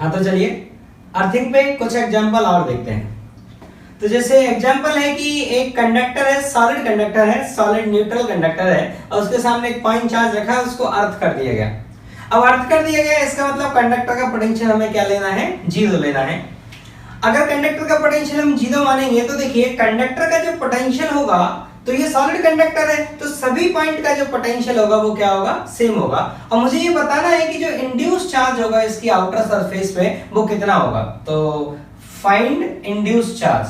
हाँ तो चलिए अर्थिंग पे कुछ एग्जांपल और देखते हैं। तो जैसे एग्जांपल है कि एक कंडक्टर है, सॉलिड कंडक्टर है, सॉलिड न्यूट्रल कंडक्टर है और उसके सामने एक पॉइंट चार्ज रखा है, उसको अर्थ कर दिया गया। अब अर्थ कर दिया गया इसका मतलब कंडक्टर का पोटेंशियल हमें क्या लेना है, 0 लेना है। अगर कंडक्टर का पोटेंशियल हम 0 मानेंगे तो देखिए कंडक्टर का जो पोटेंशियल होगा, तो ये सॉलिड कंडक्टर है तो सभी पॉइंट का जो पोटेंशियल होगा वो क्या होगा, सेम होगा। और मुझे ये बताना है कि जो इंड्यूस चार्ज होगा इसकी आउटर सरफेस पे वो कितना होगा। तो find induce charge,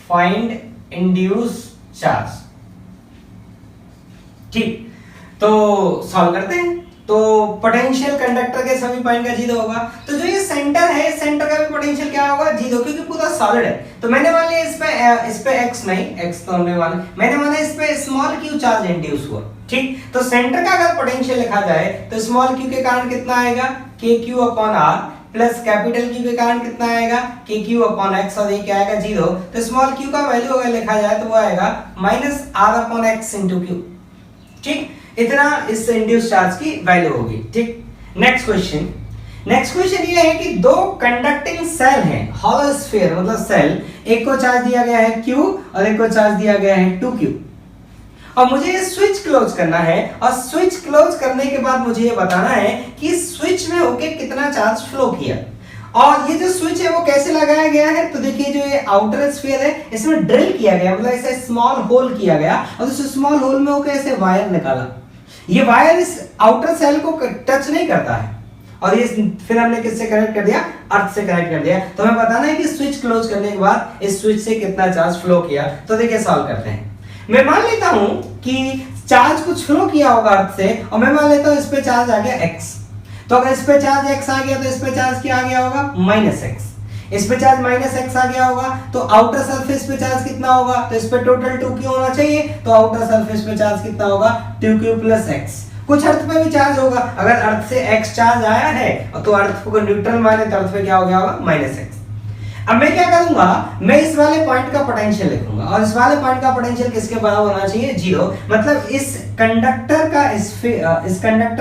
find induce charge. ठीक, तो सॉल्व करते हैं। तो पोटेंशियल कंडक्टर के सभी पॉइंट का 0 होगा, तो जो ये सेंटर है, सेंटर का भी पोटेंशियल क्या होगा, 0, क्योंकि पूरा सॉलिड है। तो मैंने मान लिया इस पे x नहीं, x तो हमने माना, मैंने माना इस पे स्मॉल q चार्ज इंड्यूस हुआ। ठीक, तो सेंटर का अगर पोटेंशियल लिखा जाए तो स्मॉल q के कारण कितना आएगा, kq/r प्लस कैपिटल Q के कारण कितना आएगा, kq/x और ये क्या आएगा, 0। तो स्मॉल q का वैल्यू अगर लिखा जाए तो वो आएगा -r/x × q। ठीक, इतना इस इंड्यूस चार्ज की वैल्यू होगी। ठीक, नेक्स्ट क्वेश्चन ये है कि दो कंडक्टिंग सेल हैं, हॉलो स्फीयर मतलब सेल, एक को चार्ज दिया गया है Q और एक को चार्ज दिया गया है 2Q। और मुझे ये स्विच क्लोज करना है और स्विच क्लोज करने के बाद मुझे ये बताना है कि स्विच में होके कितना चार्ज फ्लो किया। और ये जो स्विच है वो कैसे लगाया गया है, तो देखिए जो ये आउटर स्फीयर है इसमें ड्रिल किया गया, मतलब ऐसे स्मॉल होल किया गया और उस स्मॉल होल में होके ऐसे वायर निकाला। ये वायर इस आउटर सेल को टच नहीं करता है और ये फिर हमने किससे कनेक्ट कर दिया, अर्थ से कनेक्ट कर दिया। तो हमें बताना है कि स्विच क्लोज करने के बाद इस स्विच से कितना चार्ज फ्लो किया। तो देखिए सॉल्व करते हैं। मैं मान लेता हूं कि चार्ज कुछ फ्लो किया होगा अर्थ से और मैं मान लेता हूं इस पे चार्ज आ गया x। तो अगर इस पे चार्ज x आ गया तो इस पे चार्ज क्या आ गया होगा, -x। इस पे चार्ज -x आ गया होगा तो आउटर सरफेस पे चार्ज कितना होगा, तो इस पे टोटल 2q होना चाहिए, तो आउटर सरफेस पे चार्ज कितना होगा, 2q + x। कुछ अर्थ पे भी चार्ज होगा, अगर अर्थ से x चार्ज आया है तो अर्थ को न्यूट्रल माने तो अर्थ पे क्या हो गया होगा, -x। अब मैं क्या करूंगा, मैं इस वाले पॉइंट का पोटेंशियल लिखूंगा और इस वाले पॉइंट का पोटेंशियल किसके बराबर होना चाहिए, 0। मतलब इस कंडक्टर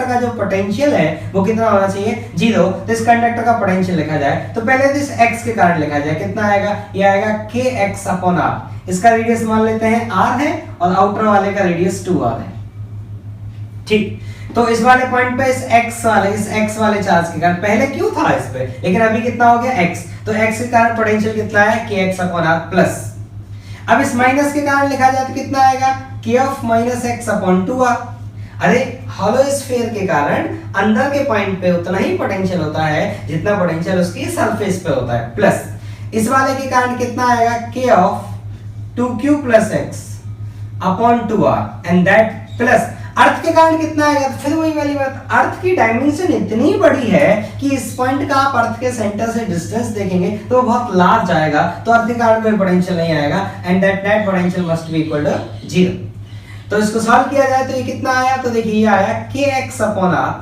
का जो पोटेंशियल है वो कितना होना चाहिए, 0। तो इस कंडक्टर का पोटेंशियल लिखा जाए तो पहले तो इस x के कारण लिखा जाए, कितना आएगा, ये आएगा kx/r। इसका रेडियस मान लेते हैं r है और आउटर वाले का रेडियस 2r है। ठीक, तो इस वाले पॉइंट पे इस x वाले चार्ज के कारण पहले q था इस पे, लेकिन अभी कितना हो गया x। तो x के कारण पोटेंशियल कितना है, kx/r प्लस। अब इस माइनस के कारण लिखा जाए तो कितना आएगा, k(-x/2r)। अरे हॉलो स्फीयर के कारण अंदर के पॉइंट पे उतना ही पोटेंशियल होता है जितना पोटेंशियल उसकी सरफेस पे होता है, प्लस इस वाले के कारण कितना आएगा, k(2q + x/2r) and that plus अर्थ के कारण कितना आएगा, तो फिर वही वाली बात, अर्थ की डायमेंशन इतनी बड़ी है कि इस पॉइंट का आप अर्थ के सेंटर से डिस्टेंस देखेंगे तो बहुत लार्ज आएगा, तो अर्थ के कारण कोई पोटेंशियल नहीं आएगा and that net potential must be equal to 0। तो इसको सॉल्व किया जाए तो ये कितना आया, तो देखिए ये आया kx/r।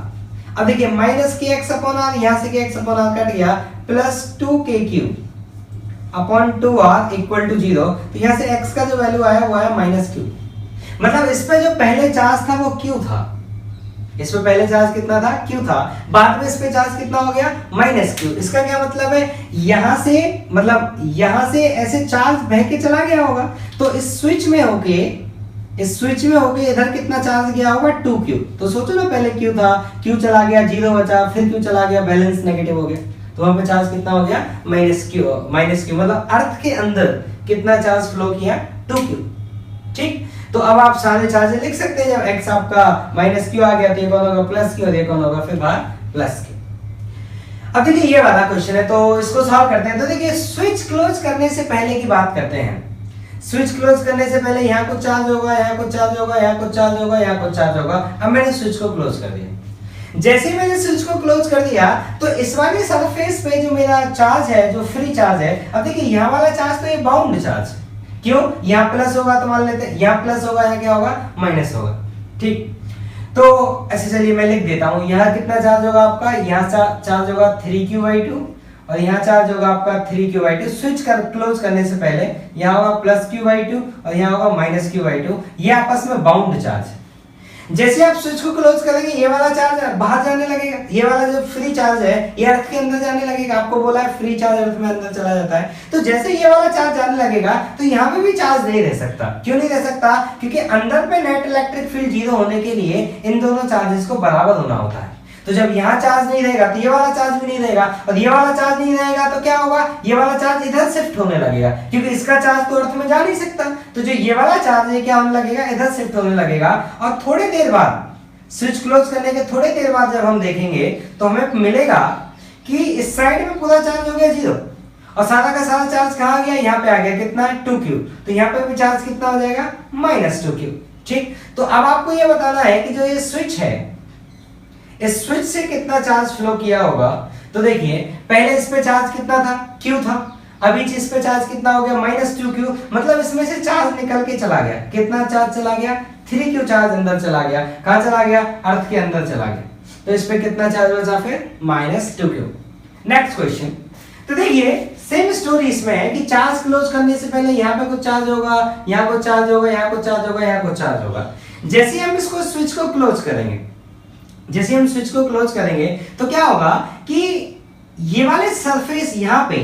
अब देखिए -kx/r, यहां से kx/r कट गया, प्लस 2kq/2r = 0। तो यहां से x का जो वैल्यू आया वो आया -q। मतलब इस पे जो पहले चार्ज था वो q था, इस पे पहले चार्ज कितना था, q था, बाद में इस पे चार्ज कितना हो गया, -q। इसका क्या मतलब है, यहां से ऐसे चार्ज बह के चला गया होगा, तो इस स्विच में होके इधर कितना चार्ज गया होगा, 2q। तो सोचो ना, पहले q था, q चला गया, 0 बचा, फिर q चला गया, बैलेंस नेगेटिव हो गया, तो वहां पे चार्ज कितना हो गया, -q। मतलब अर्थ के अंदर कितना चार्ज फ्लो किया, 2q। ठीक, तो अब आप सारे चार्जेस लिख सकते हैं। जब x आपका -q आ गया तो ये कौन होगा, +q, और ये कौन होगा फिर बाहर +q। अब देखिए ये वाला क्वेश्चन है, तो इसको सॉल्व करते हैं। तो देखिए स्विच क्लोज करने से पहले की बात करते हैं। स्विच क्लोज करने से पहले यहाँ कुछ चार्ज होगा, यहाँ कुछ चार्ज होगा, यहाँ कुछ चार्ज होगा, यहाँ कुछ चार्ज होगा। अब मैंने स्विच को क्लोज कर दिया। जैसे ही मैंने स्विच को क्लोज कर दिया तो इस वाले सरफेस पे जो मेरा चार्ज है, जो फ्री चार्ज है, अब देखिए यहाँ वाला चार्ज तो ये बाउंड चार्ज, क्यों, यहाँ प्लस होगा तो मान लेते हैं यहाँ प्लस होगा, यहाँ क्या होगा, माइनस होगा। ठीक, तो ऐसे चलिए मैं लिख देता हूँ, यहाँ कितना चार्ज होगा आपका, यहाँ चार्ज होगा 3q/2 और यहाँ चार्ज होगा आपका 3q/2। स्विच क्लोज करने से पहले यहाँ होगा +q/2 और यहाँ होगा -q/2। ये आपस में बाउंड चार्ज है। जैसे आप स्विच को क्लोज करेंगे ये वाला चार्ज बाहर जाने लगेगा, ये वाला जो फ्री चार्ज है ये अर्थ के अंदर जाने लगेगा। आपको बोला है फ्री चार्ज अर्थ में अंदर चला जाता है, तो जैसे ये वाला चार्ज जाने लगेगा तो यहाँ पे भी चार्ज नहीं रह सकता। क्यों नहीं रह सकता? क्योंकि अंदर पे नेट इलेक्ट्रिक फील्ड 0 होने के लिए इन दोनों चार्जेस को बराबर होना होता है। तो जब यहाँ चार्ज नहीं रहेगा तो ये वाला चार्ज भी नहीं रहेगा, और ये वाला चार्ज नहीं रहेगा तो क्या होगा, ये वाला चार्ज इधर शिफ्ट होने लगेगा, क्योंकि इसका चार्ज तो अर्थ में जा नहीं सकता। तो जो ये वाला चार्ज है क्या होने लगेगा, इधर शिफ्ट होने लगेगा। और थोड़ी देर बाद स्विच क्लोज करने के थोड़ी देर बाद जब हम देखेंगे तो हमें मिलेगा कि इस साइड में पूरा चार्ज हो गया 0, और सारा का सारा चार्ज कहाँ आ गया, यहाँ पे आ गया कितना, 2q। तो यहाँ पे भी चार्ज कितना हो जाएगा, -2q। ठीक, तो अब आपको ये बताना है कि जो ये स्विच है, इस स्विच से कितना चार्ज फ्लो किया होगा। तो देखिए पहले इस पे चार्ज कितना था, q था, अभी इस पे चार्ज कितना हो गया, -2q। मतलब इसमें से चार्ज निकल के चला गया, कितना चार्ज चला गया, 3q चार्ज अंदर चला गया। कहां चला गया, अर्थ के अंदर चला गया। तो इस पे कितना चार्ज बचा फिर, -2q। नेक्स्ट क्वेश्चन, तो देखिए सेम स्टोरी इसमें है कि चार्ज क्लोज करने से पहले यहाँ पे कुछ चार्ज होगा, यहाँ कुछ चार्ज होगा, यहाँ कुछ चार्ज होगा, यहाँ कुछ चार्ज होगा। जैसे हम इसको स्विच को क्लोज करेंगे, जैसे हम स्विच को क्लोज करेंगे तो क्या होगा कि ये वाले सरफेस यहाँ पे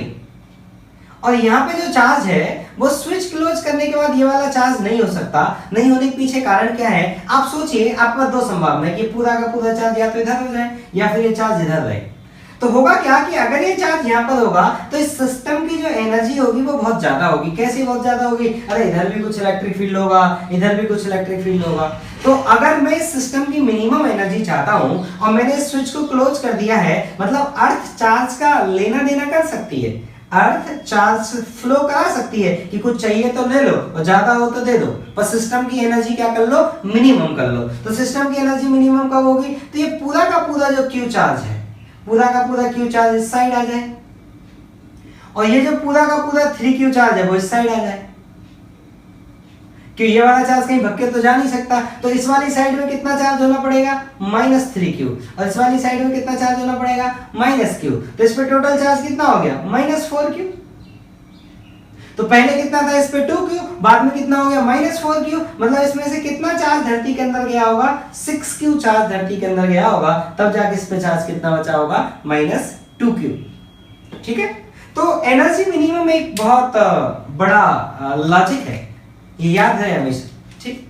और यहाँ पे जो चार्ज है वो स्विच क्लोज करने के बाद ये वाला चार्ज नहीं हो सकता। नहीं होने के पीछे कारण क्या है, आप सोचिए, आपका दो संभावना है कि पूरा का पूरा चार्ज या तो इधर हो जाए या फिर ये चार्ज इधर रहे। तो होगा क्या कि अगर ये चार्ज यहाँ पर होगा तो इस सिस्टम की जो एनर्जी होगी वो बहुत ज्यादा होगी। कैसे बहुत ज्यादा होगी, अरे इधर भी कुछ इलेक्ट्रिक फील्ड होगा, इधर भी कुछ इलेक्ट्रिक फील्ड होगा। तो अगर मैं इस सिस्टम की मिनिमम एनर्जी चाहता हूं और मैंने इस स्विच को क्लोज कर दिया है, मतलब अर्थ चार्ज का लेना देना कर सकती है, अर्थ चार्ज फ्लो करा सकती है कि कुछ चाहिए तो ले लो और ज्यादा हो तो दे दो, पर सिस्टम की एनर्जी क्या कर लो, मिनिमम कर लो। तो सिस्टम की एनर्जी मिनिमम कब होगी, तो ये पूरा का पूरा जो क्यू चार्ज है, पूरा का पूरा क्यू चार्ज इस साइड आ जाए, और ये जो पूरा का पूरा 3q चार्ज है वो इस साइड आ जाए, क्योंकि ये वाला चार्ज कहीं भग के तो जा नहीं सकता। तो इस वाली साइड में कितना चार्ज होना पड़ेगा, -3q, और इस वाली साइड में कितना चार्ज होना पड़ेगा, -q। तो इस पे टोटल चार्ज कितना हो गया, -4q। तो पहले कितना था इस पे 2q, बाद में कितना हो गया, -4q। मतलब इसमें से कितना चार्ज धरती के अंदर गया होगा, 6q चार्ज धरती के अंदर गया होगा, तब जाके इस पे चार्ज कितना बचा होगा, -2q। ठीक है, तो एनर्जी मिनिमम एक बहुत बड़ा लॉजिक है, ये याद है हमेशा। ठीक।